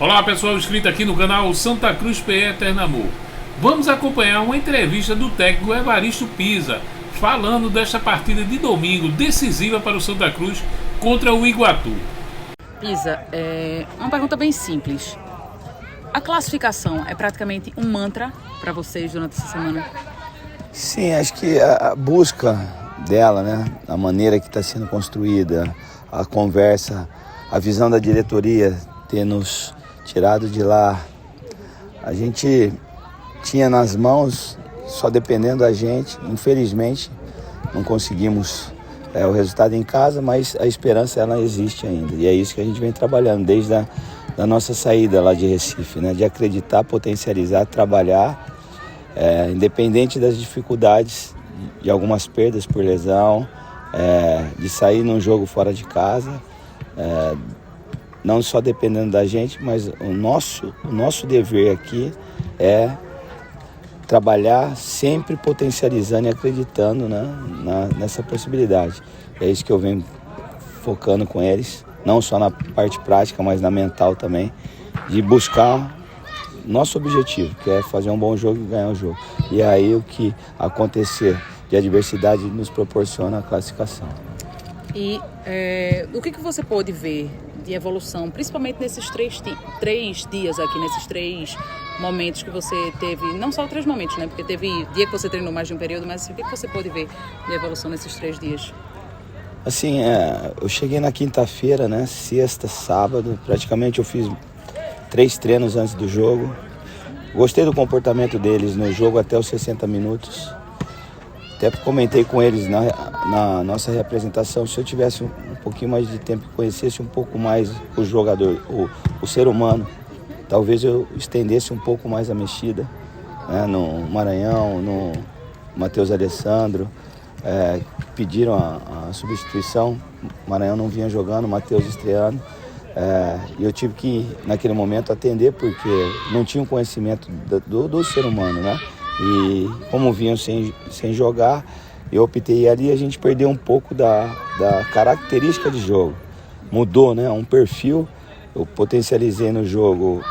Olá pessoal inscrito aqui no canal Santa Cruz PE Eterno Amor. Vamos acompanhar uma entrevista do técnico Evaristo Pisa, falando desta partida de domingo decisiva para o Santa Cruz contra o Iguatu. Pisa, uma pergunta bem simples. A classificação é praticamente um mantra para vocês durante essa semana? Sim, acho que a busca dela, né, a maneira que está sendo construída, a conversa, a visão da diretoria ter nos tirado de lá, a gente tinha nas mãos, só dependendo da gente. Infelizmente não conseguimos o resultado em casa, mas a esperança ela existe ainda, e é isso que a gente vem trabalhando desde a nossa saída lá de Recife, né, de acreditar, potencializar, trabalhar, independente das dificuldades, de algumas perdas por lesão, de sair num jogo fora de casa, não só dependendo da gente, mas o nosso dever aqui é trabalhar sempre potencializando e acreditando, né, nessa possibilidade. É isso que eu venho focando com eles, não só na parte prática, mas na mental também, de buscar nosso objetivo, que é fazer um bom jogo e ganhar o jogo. E aí o que acontecer de adversidade nos proporciona a classificação. E o que você pôde ver de evolução, principalmente nesses três dias aqui, nesses 3 momentos que você teve, não só 3 momentos, né? Porque teve dia que você treinou mais de um período, mas o que você pôde ver de evolução nesses 3 dias? Assim, eu cheguei na quinta-feira, né? Sexta, sábado, praticamente eu fiz 3 treinos antes do jogo. Gostei do comportamento deles no jogo até os 60 minutos. Até comentei com eles na nossa representação, se eu tivesse um pouquinho mais de tempo e conhecesse um pouco mais o jogador, o ser humano, talvez eu estendesse um pouco mais a mexida, né, no Maranhão, no Matheus Alessandro, pediram a substituição, o Maranhão não vinha jogando, o Matheus estreando, e eu tive que, naquele momento, atender, porque não tinha um conhecimento do ser humano, né? E como vinham sem jogar, eu optei ali, a gente perdeu um pouco da característica de jogo. Mudou, né? Um perfil. Eu potencializei no jogo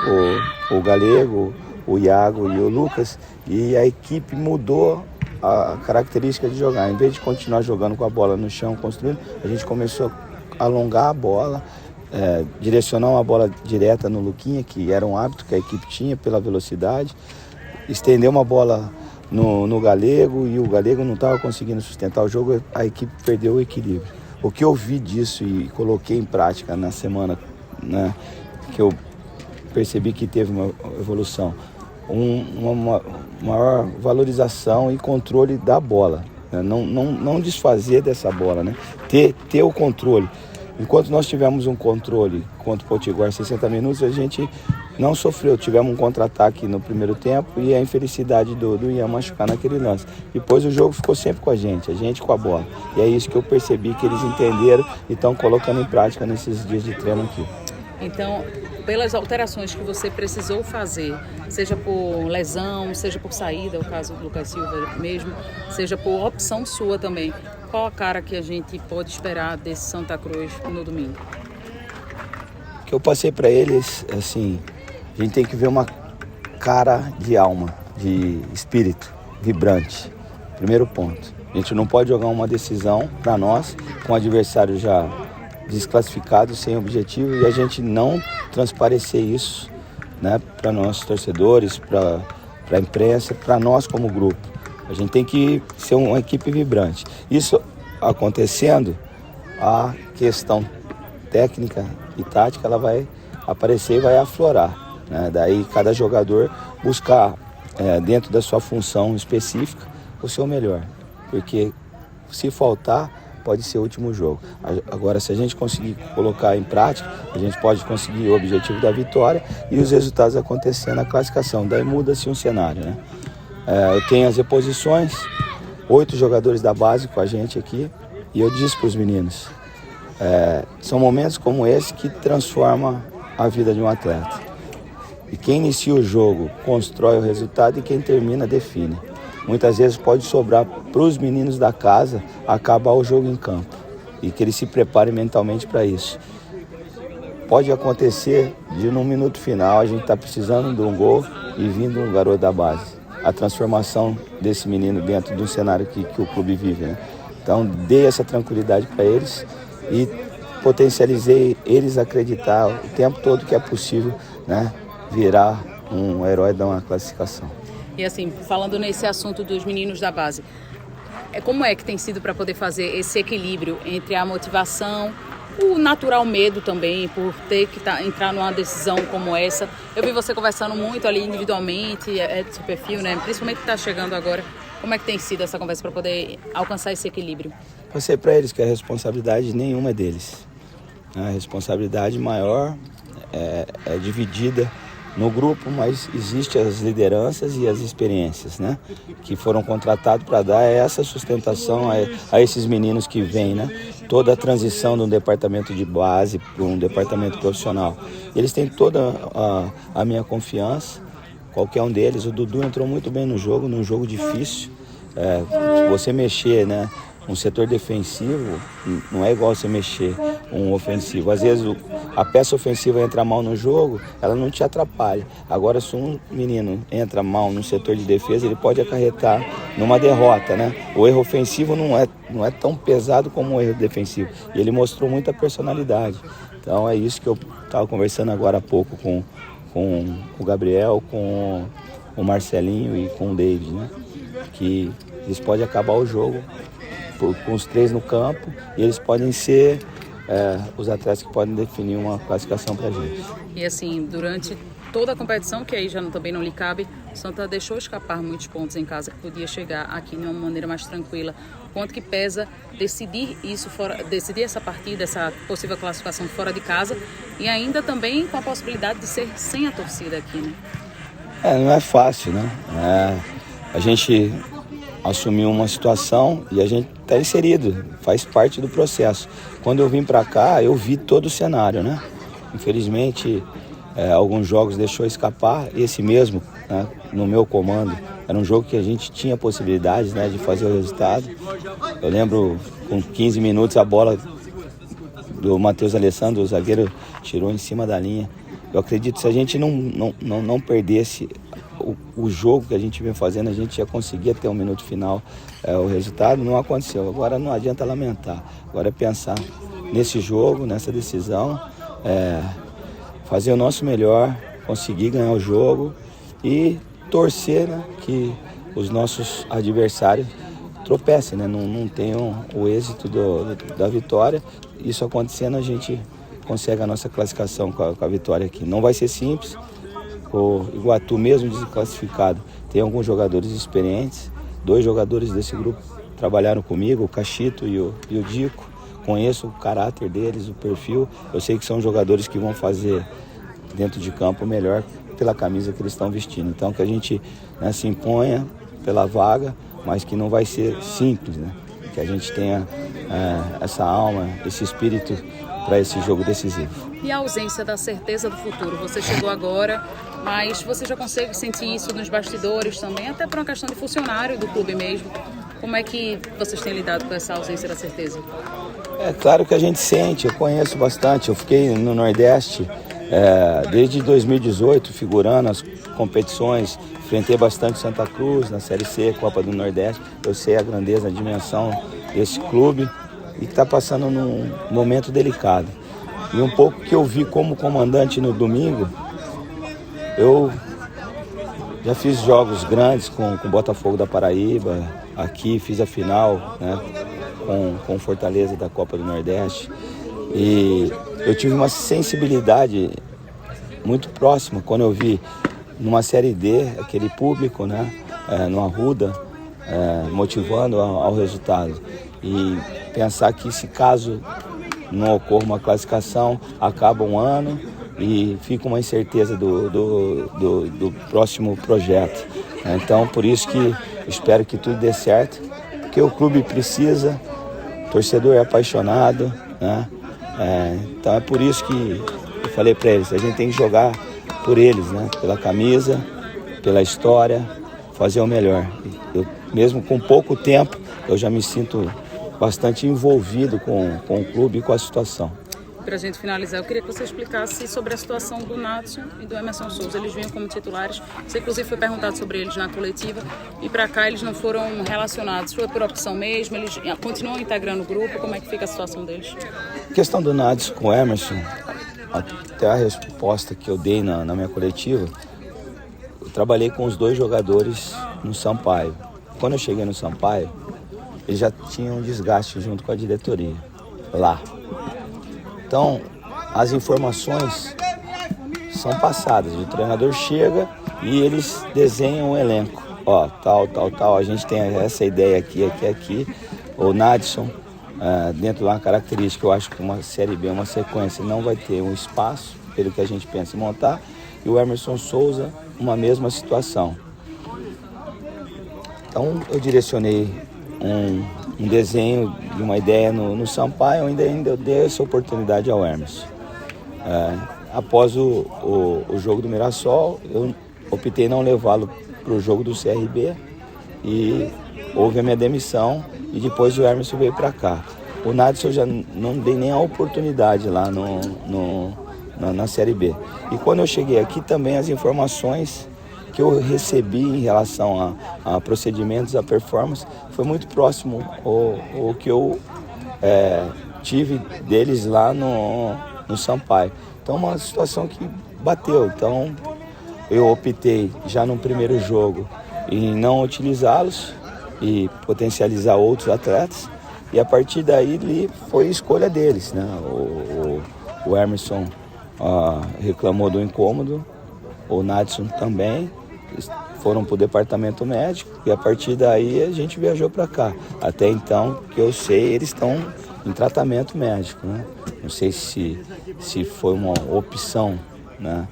o Galego, o Iago e o Lucas, e a equipe mudou a característica de jogar. Em vez de continuar jogando com a bola no chão, construindo, a gente começou a alongar a bola, direcionar uma bola direta no Luquinha, que era um hábito que a equipe tinha pela velocidade. Estender uma bola no Galego, e o Galego não estava conseguindo sustentar o jogo, a equipe perdeu o equilíbrio. O que eu vi disso e coloquei em prática na semana, né, que eu percebi que teve uma evolução, uma maior valorização e controle da bola, né? Não desfazer dessa bola, né? Ter o controle. Enquanto nós tivemos um controle contra o Potiguar 60 minutos, a gente não sofreu. Tivemos um contra-ataque no primeiro tempo e a infelicidade do Ian machucar naquele lance. Depois o jogo ficou sempre com a gente com a bola. E é isso que eu percebi que eles entenderam e estão colocando em prática nesses dias de treino aqui. Então, pelas alterações que você precisou fazer, seja por lesão, seja por saída, o caso do Lucas Silva mesmo, seja por opção sua também, qual a cara que a gente pode esperar desse Santa Cruz no domingo? O que eu passei para eles, assim, a gente tem que ver uma cara de alma, de espírito vibrante. Primeiro ponto. A gente não pode jogar uma decisão para nós com o adversário já desclassificado, sem objetivo, e a gente não transparecer isso, né, para nossos torcedores, para a imprensa, para nós como grupo. A gente tem que ser uma equipe vibrante. Isso acontecendo, a questão técnica e tática ela vai aparecer e vai aflorar, né? Daí cada jogador buscar dentro da sua função específica o seu melhor, porque se faltar pode ser o último jogo. Agora, se a gente conseguir colocar em prática, a gente pode conseguir o objetivo da vitória e os resultados acontecendo na classificação. Daí muda-se um cenário, né? Eu tenho as reposições, 8 jogadores da base com a gente aqui, e eu disse para os meninos, são momentos como esse que transformam a vida de um atleta. E quem inicia o jogo constrói o resultado e quem termina define. Muitas vezes pode sobrar para os meninos da casa acabar o jogo em campo e que eles se preparem mentalmente para isso. pode acontecer de no minuto final a gente tá precisando de um gol e vindo um garoto da base. A transformação desse menino dentro do cenário que o clube vive, né? Então, dei essa tranquilidade para eles e potencializei eles acreditar o tempo todo que é possível, né, virar um herói de uma classificação. E assim, falando nesse assunto dos meninos da base, como é que tem sido para poder fazer esse equilíbrio entre a motivação, o natural medo também, por ter que entrar numa decisão como essa? Eu vi você conversando muito ali individualmente, do seu perfil, né? Principalmente que está chegando agora. Como é que tem sido essa conversa para poder alcançar esse equilíbrio? Passei para eles que a responsabilidade nenhuma é deles. A responsabilidade maior é dividida no grupo, mas existem as lideranças e as experiências, né, que foram contratados para dar essa sustentação a esses meninos que vêm, né, toda a transição de um departamento de base para um departamento profissional. Eles têm toda a minha confiança, qualquer um deles. O Dudu entrou muito bem no jogo, num jogo difícil. Se você mexer, né, um setor defensivo não é igual você mexer um ofensivo. Às vezes a peça ofensiva entra mal no jogo, ela não te atrapalha. Agora, se um menino entra mal no setor de defesa, ele pode acarretar numa derrota, né? O erro ofensivo não é tão pesado como o erro defensivo. E ele mostrou muita personalidade. Então é isso que eu estava conversando agora há pouco com o Gabriel, com o Marcelinho e com o David, né? Que eles podem acabar o jogo com os três no campo e eles podem ser os atletas que podem definir uma classificação para a gente. E assim, durante toda a competição, que aí já também não lhe cabe, o Santa deixou escapar muitos pontos em casa, que podia chegar aqui de uma maneira mais tranquila. Quanto que pesa decidir isso fora, decidir essa partida, essa possível classificação fora de casa, e ainda também com a possibilidade de ser sem a torcida aqui, né? Não é fácil, né? A gente assumiu uma situação e a gente está inserido, faz parte do processo. Quando eu vim para cá, eu vi todo o cenário, né? Infelizmente, alguns jogos deixou escapar, esse mesmo, né, no meu comando, era um jogo que a gente tinha possibilidades, né, de fazer o resultado. Eu lembro, com 15 minutos, a bola do Matheus Alessandro, o zagueiro, tirou em cima da linha. Eu acredito que se a gente não perdesse o jogo que a gente vem fazendo, a gente já conseguia ter um minuto final. O resultado não aconteceu. Agora não adianta lamentar. Agora é pensar nesse jogo, nessa decisão, fazer o nosso melhor, conseguir ganhar o jogo e torcer, né, que os nossos adversários tropecem, né, não tenham o êxito da vitória. Isso acontecendo, a gente consegue a nossa classificação com a vitória aqui. Não vai ser simples. O Iguatu, mesmo desclassificado, tem alguns jogadores experientes. 2 jogadores desse grupo trabalharam comigo, o Cachito e o Dico. Conheço o caráter deles, o perfil. Eu sei que são jogadores que vão fazer dentro de campo o melhor pela camisa que eles estão vestindo. Então que a gente, né, se imponha pela vaga, mas que não vai ser simples, né? Que a gente tenha essa alma, esse espírito para esse jogo decisivo. E a ausência da certeza do futuro? Você chegou agora, mas você já consegue sentir isso nos bastidores também, até por uma questão de funcionário do clube mesmo. Como é que vocês têm lidado com essa ausência da certeza? É claro que a gente sente, eu conheço bastante. Eu fiquei no Nordeste desde 2018, figurando as competições. Enfrentei bastante Santa Cruz na Série C, Copa do Nordeste. Eu sei a grandeza, a dimensão desse clube e que está passando num momento delicado. E um pouco que eu vi como comandante no domingo, eu já fiz jogos grandes com o Botafogo da Paraíba, aqui fiz a final, né, com Fortaleza da Copa do Nordeste. E eu tive uma sensibilidade muito próxima quando eu vi numa Série D, aquele público, né, no Arruda, motivando ao resultado. E pensar que se caso não ocorra uma classificação, acaba um ano e fica uma incerteza do próximo projeto. Então, por isso que espero que tudo dê certo, porque o clube precisa, o torcedor é apaixonado, né? Então é por isso que eu falei para eles, a gente tem que jogar por eles, né? Pela camisa, pela história, fazer o melhor. Eu, mesmo com pouco tempo, eu já me sinto bastante envolvido com o clube e com a situação. Para a gente finalizar, eu queria que você explicasse sobre a situação do Nadson e do Emerson Souza. Eles vinham como titulares. Você, inclusive, foi perguntado sobre eles na coletiva. E para cá, eles não foram relacionados. Foi por opção mesmo? Eles continuam integrando o grupo? Como é que fica a situação deles? A questão do Nadson com o Emerson, até a resposta que eu dei na minha coletiva, eu trabalhei com os dois jogadores no Sampaio. Quando eu cheguei no Sampaio, eles já tinham um desgaste junto com a diretoria lá. Então, as informações são passadas. O treinador chega e eles desenham o elenco. Ó, tal. A gente tem essa ideia aqui. O Nadson, dentro de uma característica, eu acho que uma Série B, uma sequência, não vai ter um espaço, pelo que a gente pensa em montar. E o Emerson Souza, uma mesma situação. Então, eu direcionei um desenho de uma ideia no Sampaio, ainda eu dei essa oportunidade ao Emerson. Após o jogo do Mirassol, eu optei não levá-lo para o jogo do CRB e houve a minha demissão e depois o Emerson veio para cá. O Nadson eu já não dei nem a oportunidade lá na Série B. E quando eu cheguei aqui também as informações que eu recebi em relação a procedimentos, a performance, foi muito próximo ao que eu tive deles lá no Sampaio. Então, uma situação que bateu. Então, eu optei já no primeiro jogo em não utilizá-los e potencializar outros atletas. E a partir daí foi escolha deles, né? O Emerson reclamou do incômodo, o Nadson também. Foram para o departamento médico e a partir daí a gente viajou para cá. Até então, que eu sei, eles estão em tratamento médico, né? Não sei se foi uma opção, né,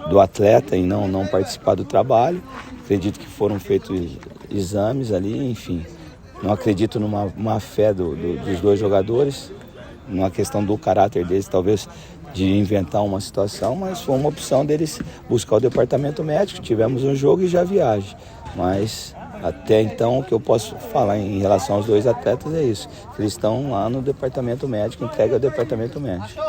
do atleta em não participar do trabalho. Acredito que foram feitos exames ali, enfim. Não acredito numa má fé dos dois jogadores, numa questão do caráter deles, talvez de inventar uma situação, mas foi uma opção deles buscar o departamento médico. Tivemos um jogo e já viagem. Mas até então o que eu posso falar em relação aos dois atletas é isso. Eles estão lá no departamento médico, entregue ao departamento médico.